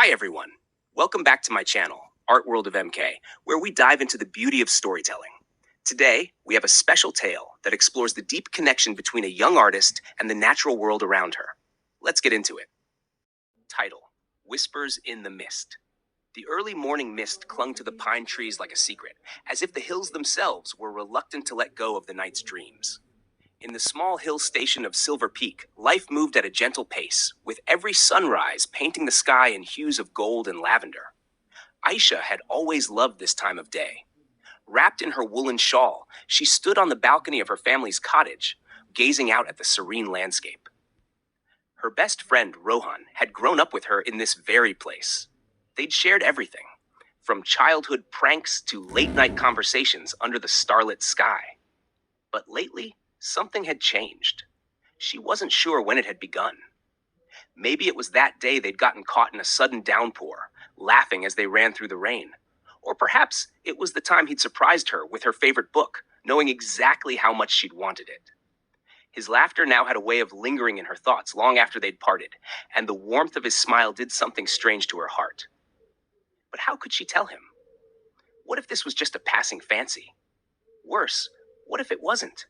Hi everyone, welcome back to my channel, Art World of MK, where we dive into the beauty of storytelling. Today, we have a special tale that explores the deep connection between a young artist and the natural world around her. Let's get into it. Title: Whispers in the Mist. The early morning mist clung to the pine trees like a secret, as if the hills themselves were reluctant to let go of the night's dreams. In the small hill station of Silver Peak, life moved at a gentle pace, with every sunrise painting the sky in hues of gold and lavender. Aisha had always loved this time of day. Wrapped in her woolen shawl, she stood on the balcony of her family's cottage, gazing out at the serene landscape. Her best friend, Rohan, had grown up with her in this very place. They'd shared everything, from childhood pranks to late-night conversations under the starlit sky. But lately, something had changed. She wasn't sure when it had begun. Maybe it was that day they'd gotten caught in a sudden downpour, laughing as they ran through the rain. Or perhaps it was the time he'd surprised her with her favorite book, knowing exactly how much she'd wanted it. His laughter now had a way of lingering in her thoughts long after they'd parted, and the warmth of his smile did something strange to her heart. But how could she tell him? What if this was just a passing fancy? Worse, what if it wasn't?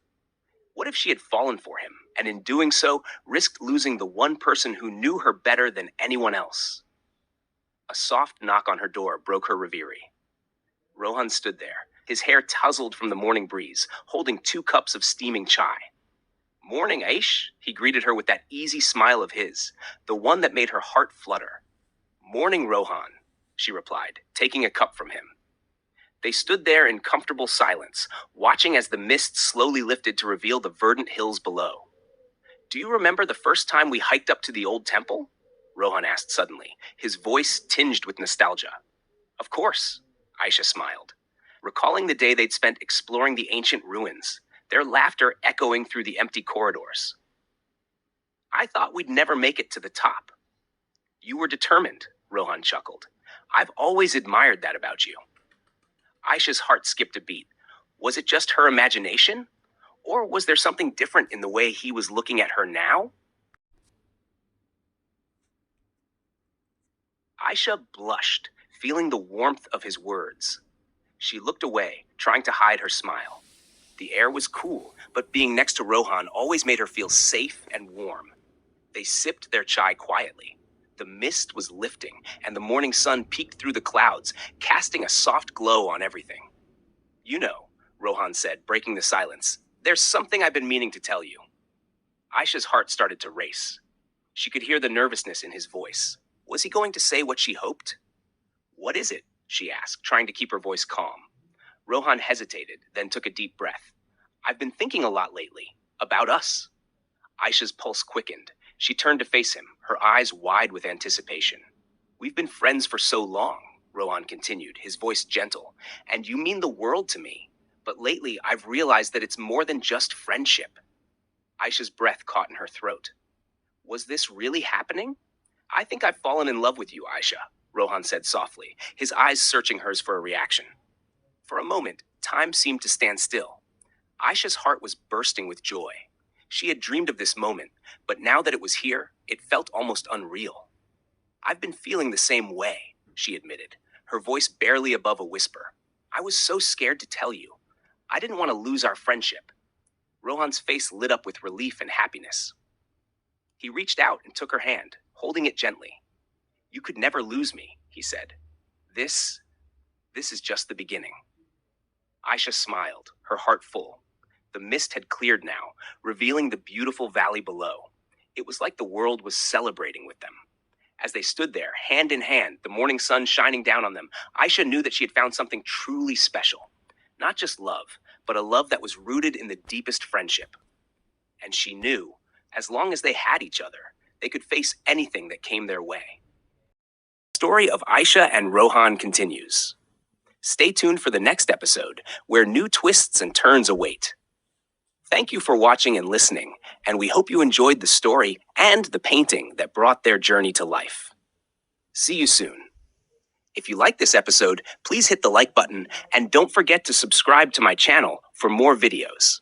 What if she had fallen for him, and in doing so, risked losing the one person who knew her better than anyone else? A soft knock on her door broke her reverie. Rohan stood there, his hair tousled from the morning breeze, holding 2 cups of steaming chai. "Morning, Aish," he greeted her with that easy smile of his, the one that made her heart flutter. "Morning, Rohan," she replied, taking a cup from him. They stood there in comfortable silence, watching as the mist slowly lifted to reveal the verdant hills below. "Do you remember the first time we hiked up to the old temple?" Rohan asked suddenly, his voice tinged with nostalgia. "Of course," Aisha smiled, recalling the day they'd spent exploring the ancient ruins, their laughter echoing through the empty corridors. "I thought we'd never make it to the top." "You were determined," Rohan chuckled. "I've always admired that about you." Aisha's heart skipped a beat. Was it just her imagination? Or was there something different in the way he was looking at her now? Aisha blushed, feeling the warmth of his words. She looked away, trying to hide her smile. The air was cool, but being next to Rohan always made her feel safe and warm. They sipped their chai quietly. The mist was lifting, and the morning sun peeked through the clouds, casting a soft glow on everything. "You know," Rohan said, breaking the silence, "there's something I've been meaning to tell you." Aisha's heart started to race. She could hear the nervousness in his voice. Was he going to say what she hoped? "What is it?" she asked, trying to keep her voice calm. Rohan hesitated, then took a deep breath. "I've been thinking a lot lately, about us." Aisha's pulse quickened. She turned to face him, her eyes wide with anticipation. "We've been friends for so long," Rohan continued, his voice gentle, "and you mean the world to me. But lately, I've realized that it's more than just friendship." Aisha's breath caught in her throat. Was this really happening? "I think I've fallen in love with you, Aisha," Rohan said softly, his eyes searching hers for a reaction. For a moment, time seemed to stand still. Aisha's heart was bursting with joy. She had dreamed of this moment, but now that it was here, it felt almost unreal. "I've been feeling the same way," she admitted, her voice barely above a whisper. "I was so scared to tell you. I didn't want to lose our friendship." Rohan's face lit up with relief and happiness. He reached out and took her hand, holding it gently. "You could never lose me," he said. This is just the beginning." Aisha smiled, her heart full. The mist had cleared now, revealing the beautiful valley below. It was like the world was celebrating with them. As they stood there, hand in hand, the morning sun shining down on them, Aisha knew that she had found something truly special. Not just love, but a love that was rooted in the deepest friendship. And she knew, as long as they had each other, they could face anything that came their way. The story of Aisha and Rohan continues. Stay tuned for the next episode, where new twists and turns await. Thank you for watching and listening, and we hope you enjoyed the story and the painting that brought their journey to life. See you soon. If you like this episode, please hit the like button and don't forget to subscribe to my channel for more videos.